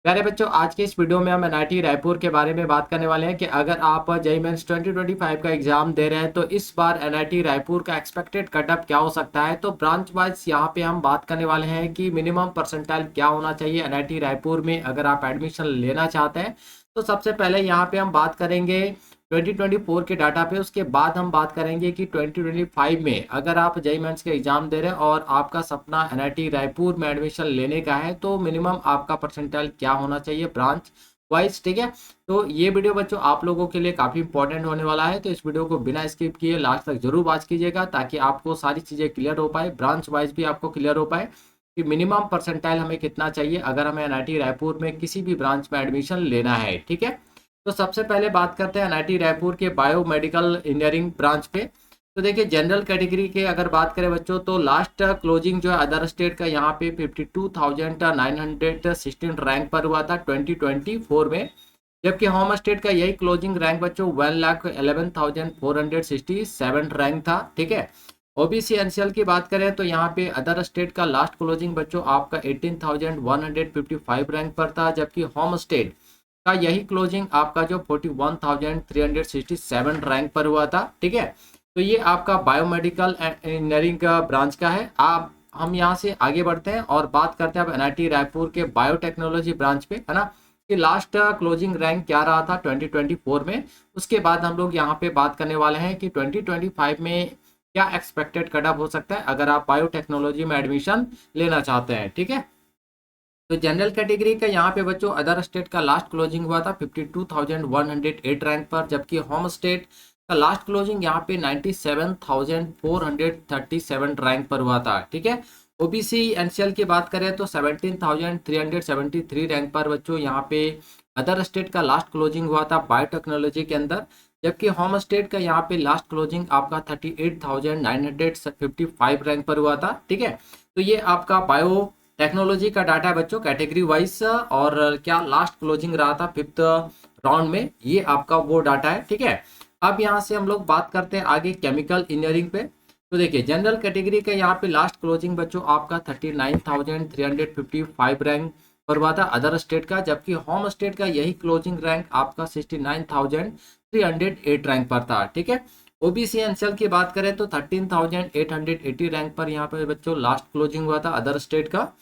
प्यारे बच्चों, आज के इस वीडियो में हम एनआईटी रायपुर के बारे में बात करने वाले हैं कि अगर आप जेईई मेंस 2025 का एग्जाम दे रहे हैं तो इस बार एनआईटी रायपुर का एक्सपेक्टेड कटअप क्या हो सकता है। तो ब्रांच वाइज यहाँ पे हम बात करने वाले हैं कि मिनिमम परसेंटाइल क्या होना चाहिए एनआईटी रायपुर में अगर आप एडमिशन लेना चाहते हैं। तो सबसे पहले यहाँ पे हम बात करेंगे 2024 के डाटा पे, उसके बाद हम बात करेंगे कि 2025 में अगर आप जेईई मेंस के एग्जाम दे रहे हैं और आपका सपना एनआईटी रायपुर में एडमिशन लेने का है तो मिनिमम आपका परसेंटाइल क्या होना चाहिए ब्रांच वाइज। ठीक है, तो ये वीडियो बच्चों आप लोगों के लिए काफी इंपॉर्टेंट होने वाला है, तो इस वीडियो को बिना स्किप किए लास्ट तक जरूर वॉच कीजिएगा ताकि आपको सारी चीजें क्लियर हो पाए, ब्रांच वाइज भी आपको क्लियर हो पाए कि मिनिमम परसेंटाइल हमें कितना चाहिए अगर हमें एनआईटी रायपुर में किसी भी ब्रांच में एडमिशन लेना है। ठीक है, तो सबसे पहले बात करते हैं एनआईटी रायपुर के बायोमेडिकल इंजीनियरिंग ब्रांच पे। तो देखिए, जनरल कैटेगरी के अगर बात करें बच्चों तो लास्ट क्लोजिंग जो है अदर स्टेट का यहाँ पे 52,916 रैंक पर हुआ था 2024 में, जबकि होम स्टेट का यही क्लोजिंग रैंक बच्चों 1,11,467 रैंक था। ठीक है, ओबीसी एनसीएल की बात करें तो यहाँ पे अदर स्टेट का लास्ट क्लोजिंग बच्चों आपका 18,155 रैंक पर था, जबकि होम स्टेट का यही क्लोजिंग आपका जो 41,367 रैंक पर हुआ था। ठीक है, तो ये आपका बायोमेडिकल इंजीनियरिंग का ब्रांच का है। आप हम यहाँ से आगे बढ़ते हैं और बात करते हैं अब एनआईटी रायपुर के बायोटेक्नोलॉजी ब्रांच पे, है ना, कि लास्ट क्लोजिंग रैंक क्या रहा था 2024 में। उसके बाद हम लोग यहाँ पे बात करने वाले हैं कि 2025 में क्या एक्सपेक्टेड कटअप हो सकता है अगर आप बायोटेक्नोलॉजी में एडमिशन लेना चाहते हैं। ठीक है, तो जनरल कैटेगरी का यहाँ पे बच्चों अदर स्टेट का लास्ट क्लोजिंग हुआ था 52,108 रैंक पर, जबकि होम स्टेट का लास्ट क्लोजिंग यहाँ पे 97,437 रैंक पर हुआ था। ठीक है, ओबीसी एनसीएल की बात करें तो 17,373 रैंक पर बच्चों यहाँ पे अदर स्टेट का लास्ट क्लोजिंग हुआ था बायोटेक्नोलॉजी के अंदर, जबकि होम स्टेट का यहाँ पे लास्ट क्लोजिंग आपका 38,955 रैंक पर हुआ था। ठीक है, तो ये आपका बायो टेक्नोलॉजी का डाटा है बच्चों कैटेगरी वाइज, और क्या लास्ट क्लोजिंग रहा था फिफ्थ राउंड में, ये आपका वो डाटा है। ठीक है, अब यहाँ से हम लोग बात करते हैं आगे केमिकल इंजीनियरिंग पे। तो देखिए, जनरल कैटेगरी का यहाँ पे लास्ट क्लोजिंग बच्चों आपका 39,355 रैंक पर हुआ था अदर स्टेट का, जबकि होम स्टेट का यही क्लोजिंग रैंक आपका 69,308 रैंक पर था। ठीक है, ओबीसी एनसीएल की बात करें तो 13,880 रैंक पर यहाँ पे बच्चों लास्ट क्लोजिंग हुआ था अदर स्टेट का,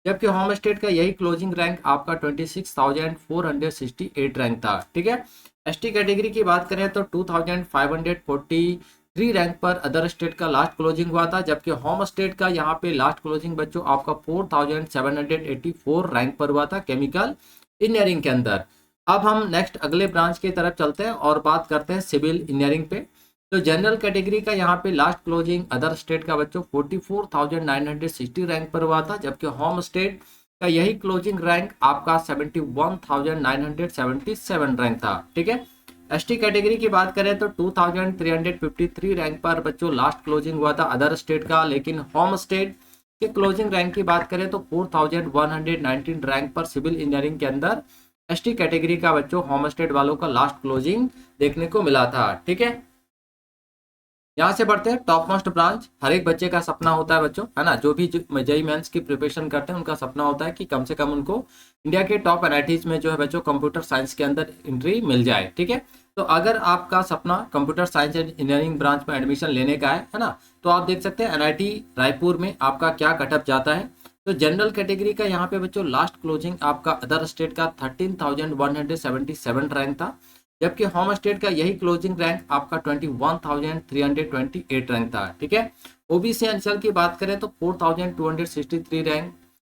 जबकि होम स्टेट का यही क्लोजिंग रैंक आपका 26,468 रैंक था। ठीक है, एसटी कैटेगरी की बात करें तो 2,543 रैंक पर अदर स्टेट का लास्ट क्लोजिंग हुआ था, जबकि होम स्टेट का यहाँ पे लास्ट क्लोजिंग बच्चों आपका 4,784 रैंक पर हुआ था केमिकल इंजीनियरिंग के अंदर। अब हम नेक्स्ट अगले ब्रांच की तरफ चलते हैं और बात करते हैं सिविल इंजीनियरिंग पे। तो जनरल कैटेगरी का यहाँ पे लास्ट क्लोजिंग अदर स्टेट का बच्चों 44,960 रैंक पर हुआ था, जबकि होम स्टेट का यही क्लोजिंग रैंक आपका 71,977 रैंक था। ठीक है, एसटी कैटेगरी की बात करें तो 2,353 रैंक पर बच्चों लास्ट क्लोजिंग हुआ था अदर स्टेट का, लेकिन होम स्टेट के क्लोजिंग रैंक की बात करें तो 4,119 रैंक पर सिविल इंजीनियरिंग के अंदर एसटी कैटेगरी का बच्चों होम स्टेट वालों का लास्ट क्लोजिंग देखने को मिला था। ठीक है, यहाँ से बढ़ते हैं टॉप मोस्ट ब्रांच। हर एक बच्चे का सपना होता है बच्चों, है ना, जो भी जेईई मेंस की प्रिपरेशन करते हैं उनका सपना होता है कि कम से कम उनको इंडिया के टॉप एनआईटीज में जो है बच्चों कंप्यूटर साइंस के अंदर एंट्री मिल जाए। ठीक है, तो अगर आपका सपना computer science and engineering branch में एडमिशन लेने का है ना, तो आप देख सकते हैं एनआईटी रायपुर में आपका क्या कटअप जाता है। तो जनरल कैटेगरी का यहाँ पे बच्चों लास्ट क्लोजिंग आपका अदर स्टेट का 13,177 रैंक था, जबकि होम स्टेट का यही क्लोजिंग रैंक आपका 21,328 रैंक था। ठीक है, ओबीसी एनसीएल की बात करें तो 4,263 रैंक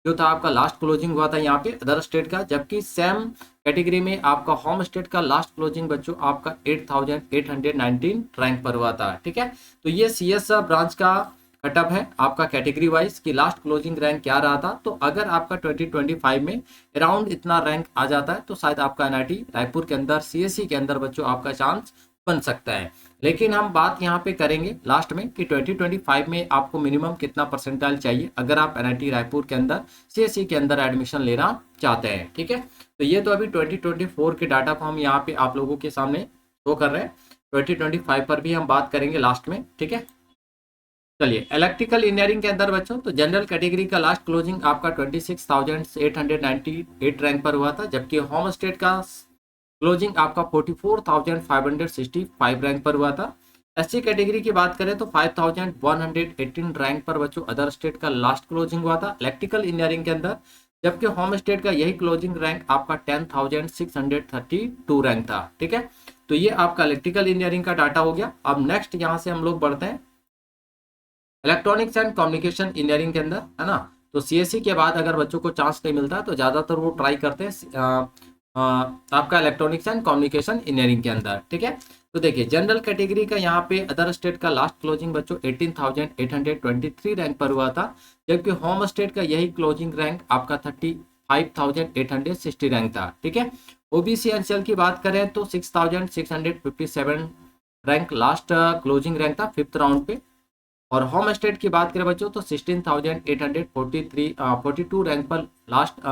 जो था आपका लास्ट क्लोजिंग हुआ था यहाँ पे अदर स्टेट का, जबकि सेम कैटेगरी में आपका होम स्टेट का लास्ट क्लोजिंग बच्चों आपका 8,819 रैंक पर हुआ था। ठीक है, तो ये सीएस ब्रांच का कटअप है आपका कैटेगरी वाइज कि लास्ट क्लोजिंग रैंक क्या रहा था। तो अगर आपका 2025 में अराउंड इतना रैंक आ जाता है तो शायद आपका एनआईटी रायपुर के अंदर सीएससी के अंदर बच्चों आपका चांस बन सकता है। लेकिन हम बात यहाँ पे करेंगे लास्ट में कि 2025 में आपको मिनिमम कितना परसेंटाइल चाहिए अगर आप एनआईटी रायपुर के अंदर सीएससी के अंदर एडमिशन लेना चाहते हैं। ठीक है, तो ये तो अभी 2024 के डाटा को हम यहाँ पे आप लोगों के सामने शो कर रहे हैं। 2025 पर भी हम बात करेंगे लास्ट में। ठीक है, चलिए इलेक्ट्रिकल इंजीनियरिंग के अंदर बच्चों तो जनरल कैटेगरी का लास्ट क्लोजिंग आपका 26,898 रैंक पर हुआ था, जबकि होम स्टेट का क्लोजिंग आपका 44,565 रैंक पर हुआ था। एससी कैटेगरी की बात करें तो 5,118 रैंक पर बच्चों अदर स्टेट का लास्ट क्लोजिंग हुआ था इलेक्ट्रिकल इंजीनियरिंग के अंदर, जबकि होम स्टेट का यही क्लोजिंग रैंक आपका 10,632 रैंक था। ठीक है, तो ये आपका इलेक्ट्रिकल इंजीनियरिंग का डाटा हो गया। अब नेक्स्ट यहाँ से हम लोग बढ़ते हैं इलेक्ट्रॉनिक्स एंड कम्युनिकेशन इंजीनियरिंग के अंदर, है ना। तो सीएससी के बाद अगर बच्चों को चांस नहीं मिलता तो ज़्यादातर वो ट्राई करते हैं आपका इलेक्ट्रॉनिक्स एंड कम्युनिकेशन इंजीनियरिंग के अंदर। ठीक है, तो देखिए जनरल कैटेगरी का यहाँ पे अदर स्टेट का लास्ट क्लोजिंग बच्चों 18,823 रैंक पर हुआ था, जबकि होम स्टेट का यही क्लोजिंग रैंक आपका 35,860 रैंक था। ठीक है, ओबीसी एनसीएल की बात करें तो 6,657 रैंक लास्ट क्लोजिंग रैंक था फिफ्थ राउंड पे, और होम स्टेट की बात करें बच्चों तो 16,842 रैंक पर लास्ट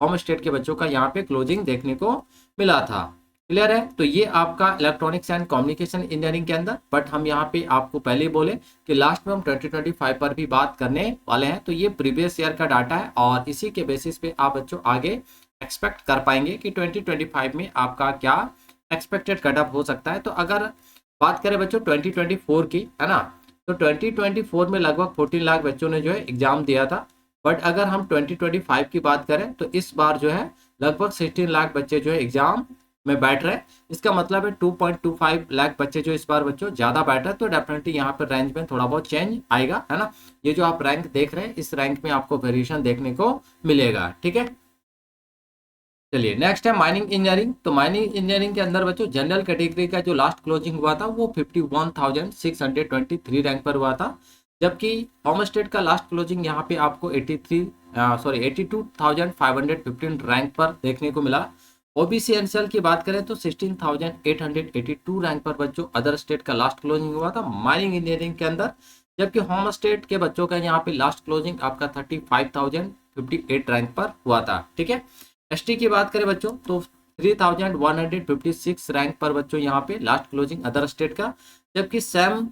होम स्टेट के बच्चों का यहाँ पे क्लोजिंग देखने को मिला था। क्लियर है, तो ये आपका इलेक्ट्रॉनिक्स एंड कम्युनिकेशन इंजीनियरिंग के अंदर, बट हम यहाँ पे आपको पहले ही बोले कि लास्ट में हम 2025 पर भी बात करने वाले हैं, तो ये प्रीवियस ईयर का डाटा है और इसी के बेसिस पे आप बच्चों आगे एक्सपेक्ट कर पाएंगे कि 2025 में आपका क्या एक्सपेक्टेड कटअप हो सकता है। तो अगर बात करें बच्चों 2024 की, है ना, तो 2024 में लगभग 14 लाख बच्चों ने जो है एग्जाम दिया था, बट अगर हम 2025 की बात करें तो इस बार जो है लगभग 16 लाख बच्चे जो है एग्जाम में बैठ रहे हैं। इसका मतलब है 2.25 लाख बच्चे जो इस बार बच्चों ज़्यादा बैठ रहे हैं, तो डेफिनेटली यहाँ पर रैंक में थोड़ा बहुत चेंज आएगा, है ना। ये जो आप रैंक देख रहे हैं इस रैंक में आपको वेरिएशन देखने को मिलेगा। ठीक है, चलिए नेक्स्ट है माइनिंग इंजीनियरिंग। तो माइनिंग इंजीनियरिंग के अंदर बच्चों जनरल कैटेगरी का जो लास्ट क्लोजिंग हुआ था वो 51,623 रैंक पर हुआ था, जबकि होम स्टेट का लास्ट क्लोजिंग यहाँ पे आपको 82,515 रैंक पर देखने को मिला। ओबीसी एनसीएल की बात करें तो 16,882 रैंक पर बच्चों अदर स्टेट का लास्ट क्लोजिंग हुआ था माइनिंग इंजीनियरिंग के अंदर, जबकि होम स्टेट के बच्चों का यहाँ पे लास्ट क्लोजिंग आपका 35,058 रैंक पर हुआ था। ठीक है, एसटी की बात करें बच्चों तो 3,156 रैंक पर बच्चों यहाँ पे लास्ट क्लोजिंग अदर स्टेट का, जबकि सेम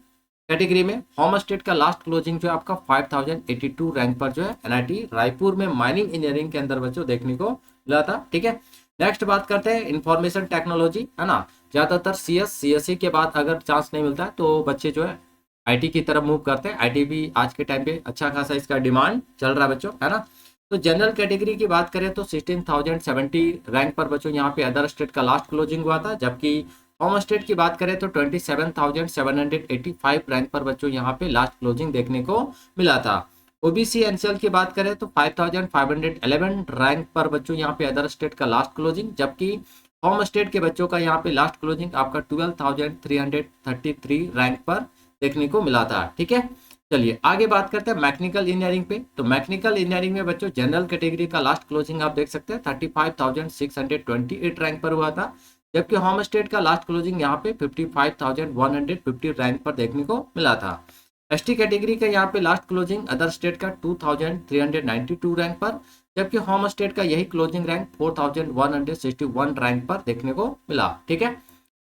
कैटेगरी में होम स्टेट का लास्ट क्लोजिंग जो है आपका 5,082 रैंक पर जो है एनआईटी रायपुर में माइनिंग इंजीनियरिंग के अंदर बच्चों देखने को मिला था। ठीक है, नेक्स्ट बात करते हैं इंफॉर्मेशन टेक्नोलॉजी, है ना। ज्यादातर सीएससी के बाद अगर चांस नहीं मिलता है तो बच्चे जो है आईटी की तरफ मूव करते हैं। आईटी भी आज के टाइम पे अच्छा खासा इसका डिमांड चल रहा है बच्चों, है ना। तो जनरल कैटेगरी की बात करें तो 16,070 रैंक पर बच्चों यहाँ पे अदर स्टेट का लास्ट क्लोजिंग हुआ था, जबकि होम स्टेट की बात करें तो 27,785 रैंक पर बच्चों यहाँ पे लास्ट क्लोजिंग देखने को मिला था। ओबीसी एनसीएल की बात करें तो 5,511 रैंक पर बच्चों यहाँ पे अदर स्टेट का लास्ट क्लोजिंग, जबकि होम स्टेट के बच्चों का यहाँ पे लास्ट क्लोजिंग आपका 12,333 रैंक पर देखने को मिला था। ठीक है, चलिए आगे बात करते हैं मैकेनिकल इंजीनियरिंग पे। तो मैकेनिकल इंजीनियरिंग में बच्चों जनरल कैटेगरी का लास्ट क्लोजिंग आप देख सकते हैं 35,628 रैंक पर हुआ था, जबकि होम स्टेट का लास्ट क्लोजिंग यहाँ पे 55,150 रैंक पर देखने को मिला था। एसटी कैटेगरी का यहाँ पे लास्ट क्लोजिंग अदर स्टेट का 2,392 रैंक पर, जबकि होम स्टेट का यही क्लोजिंग रैंक 4,161 रैंक पर देखने को मिला। ठीक है,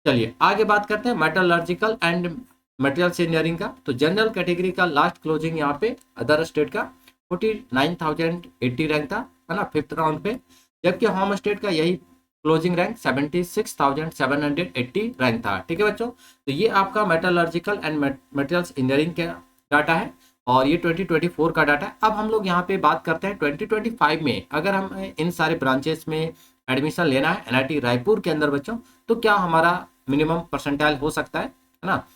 चलिए आगे बात करते हैं मेटलर्जिकल एंड मटेरियल्स इंजीनियरिंग का। तो जनरल कैटेगरी का लास्ट क्लोजिंग यहाँ पे अदर स्टेट का 49,080 रैंक था, है ना, फिफ्थ राउंड पे, जबकि होम स्टेट का यही क्लोजिंग रैंक 76,780 रैंक था। ठीक है बच्चों, तो ये आपका मेटलर्जिकल एंड मटेरियल्स इंजीनियरिंग का डाटा है और ये 2024 का डाटा है। अब हम लोग यहाँ पे बात करते हैं 2025 में अगर हमें इन सारे ब्रांचेस में एडमिशन लेना है एनआईटी रायपुर के अंदर बच्चों, तो क्या हमारा मिनिमम परसेंटाइल हो सकता है ना,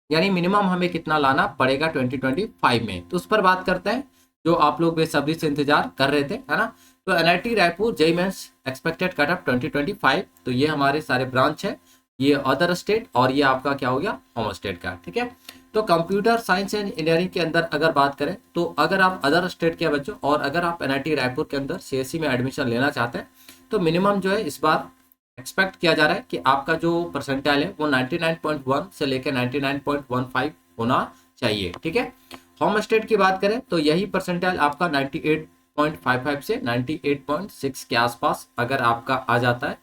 यानी मिनिमम हमें कितना लाना पड़ेगा 2025 में, तो उस पर बात करते हैं जो आप लोग बेसब्री से इंतजार कर रहे थे, है ना। तो NIT Raipur JEE mains expected cutoff 2025, तो ये हमारे सारे ब्रांच है, ये अदर स्टेट और ये आपका क्या हो गया होम स्टेट का। ठीक है, तो कंप्यूटर साइंस एंड इंजीनियरिंग के अंदर अगर बात करें तो अगर आप अदर स्टेट के बच्चों और अगर आप एनआईटी रायपुर के अंदर सीएससी में एडमिशन लेना चाहते हैं तो मिनिमम जो है इस बार एक्सपेक्ट किया जा रहा है कि आपका जो परसेंटाइल है वो 99.1 से लेकर 99.15 होना चाहिए। ठीक है, होम स्टेट की बात करें तो यही परसेंटाइल आपका 98.55 से 98.6 के आसपास अगर आपका आ जाता है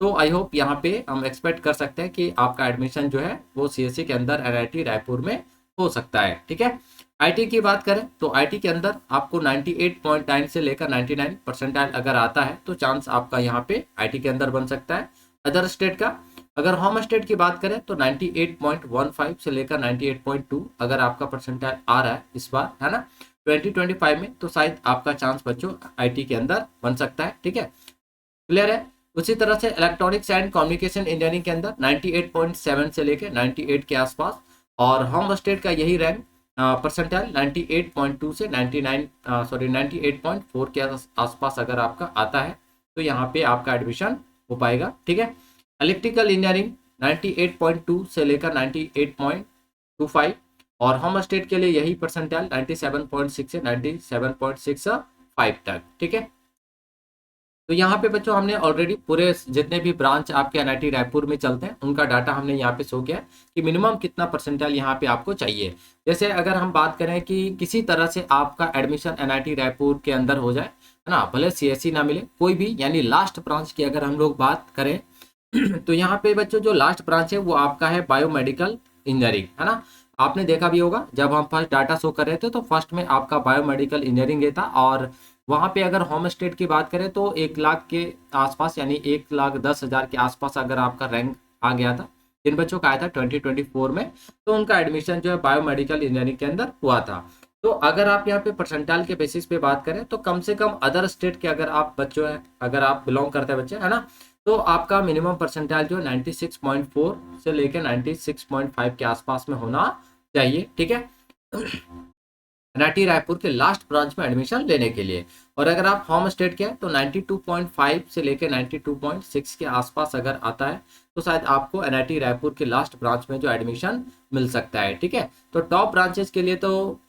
तो आई होप यहाँ पे हम एक्सपेक्ट कर सकते हैं कि आपका एडमिशन जो है वो सीएससी के अंदर एनआईटी रायपुर में हो सकता है। ठीक है, आईटी की बात करें तो आईटी के अंदर आपको 98.9 से लेकर 99 परसेंटाइल अगर आता है तो चांस आपका यहाँ पे आईटी के अंदर बन सकता है। अदर स्टेट का अगर होम स्टेट की बात करें तो 98.15 से लेकर 98.2 अगर आपका परसेंटाइल आ रहा है इस बार, है ना, 2025 में, तो शायद आपका चांस बच्चों आईटी के अंदर बन सकता है। ठीक है, क्लियर है। उसी तरह से इलेक्ट्रॉनिक्स एंड कम्युनिकेशन इंजीनियरिंग के अंदर 98.7 से लेकर 98 के आसपास, और होम स्टेट का यही रैंक परसेंटाइल 98.2 से 98.4 के आसपास अगर आपका आता है तो यहाँ पे आपका एडमिशन हो पाएगा। ठीक है, इलेक्ट्रिकल इंजीनियरिंग 98.2 से लेकर 98.25, और होम स्टेट के लिए यही परसेंटाइल 97.6 से 97.65 तक। ठीक है, तो यहाँ पे बच्चों हमने ऑलरेडी पूरे जितने भी ब्रांच आपके एनआईटी रायपुर में चलते हैं उनका डाटा हमने यहाँ पे शो किया है कि मिनिमम कितना परसेंटाइल यहाँ पे आपको चाहिए। जैसे अगर हम बात करें कि किसी तरह से आपका एडमिशन एनआईटी रायपुर के अंदर हो जाए, है ना, भले सीएससी ना मिले कोई भी, यानी लास्ट ब्रांच की अगर हम लोग बात करें तो यहाँ पे बच्चों जो लास्ट ब्रांच है वो आपका है बायोमेडिकल इंजीनियरिंग, है ना। आपने देखा भी होगा जब हम फर्स्ट डाटा शो कर रहे थे तो फर्स्ट में आपका बायोमेडिकल इंजीनियरिंग था, और वहाँ पे अगर होम स्टेट की बात करें तो 1 लाख के आसपास, यानी 1,10,000 के आसपास अगर आपका रैंक आ गया था, जिन बच्चों का आया था 2024 में, तो उनका एडमिशन जो है बायोमेडिकल इंजीनियरिंग के अंदर हुआ था। तो अगर आप यहाँ पे परसेंटाइल के बेसिस पे बात करें तो कम से कम अदर स्टेट के अगर आप बच्चों हैं, अगर आप बिलोंग करते हैं बच्चे, है ना, तो आपका मिनिमम परसेंटाइल जो है 96.4 से लेकर 96.5 के आसपास में होना चाहिए। ठीक है, एनआईटी रायपुर के लास्ट ब्रांच में एडमिशन लेने के लिए। और अगर आप होम स्टेट के हैं तो 92.5 से लेकर 92.6 के आसपास अगर आता है तो शायद आपको एनआईटी रायपुर के लास्ट ब्रांच में जो एडमिशन मिल सकता है। ठीक है, तो टॉप ब्रांचेस के लिए तो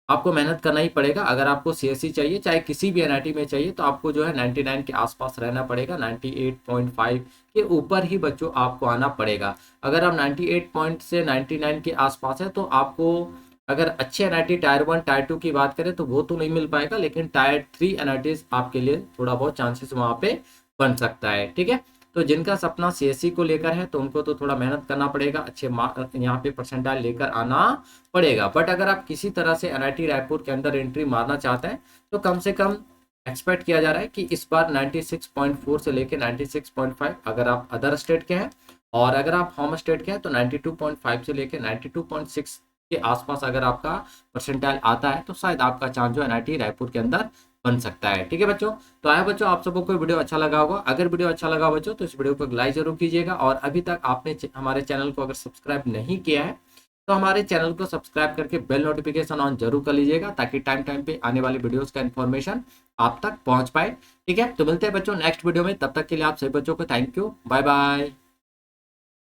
आपको मेहनत करना ही पड़ेगा। अगर आपको सीएससी चाहिए, चाहे किसी भी एनआईटी में चाहिए, तो आपको जो है 99 के आसपास रहना पड़ेगा, 98.5 के ऊपर ही बच्चों आपको आना पड़ेगा। अगर आप 98 पॉइंट से 99 के आसपास है तो आपको, अगर अच्छे एनआईटी टायर 1 टायर 2 की बात करें तो वो तो नहीं मिल पाएगा, लेकिन टायर 3 एनआईटीज आपके लिए थोड़ा बहुत चांसेस वहाँ पे बन सकता है। ठीक है, तो जिनका सपना सीएससी को लेकर है तो उनको तो थोड़ा मेहनत करना पड़ेगा, अच्छे यहाँ पे परसेंटाइल लेकर आना पड़ेगा। बट अगर आप किसी तरह से एनआईटी रायपुर के अंदर एंट्री मारना चाहते हैं तो कम से कम एक्सपेक्ट किया जा रहा है कि इस बार 96.4 से लेकर 96.5 अगर आप अदर स्टेट के हैं, और अगर आप होम स्टेट के हैं तो 92.5 से लेकर 92.6 के आसपास अगर आपका परसेंटाइल आता है तो शायद आपका चांस जो एनआईटी रायपुर के अंदर बन सकता है। ठीक है बच्चों, तो आया बच्चों आप सबको कोई वीडियो अच्छा लगा होगा। अगर वीडियो अच्छा लगा बच्चों तो इस वीडियो को लाइक जरूर कीजिएगा, और अभी तक आपने हमारे चैनल को अगर सब्सक्राइब नहीं किया है तो हमारे चैनल को सब्सक्राइब करके बेल नोटिफिकेशन ऑन जरूर कर लीजिएगा, ताकि टाइम टाइम पे आने वाली वीडियोस का इन्फॉर्मेशन आप तक पहुंच पाए। ठीक है, तो मिलते हैं बच्चों नेक्स्ट वीडियो में, तब तक के लिए आप सभी बच्चों को थैंक यू, बाय बाय।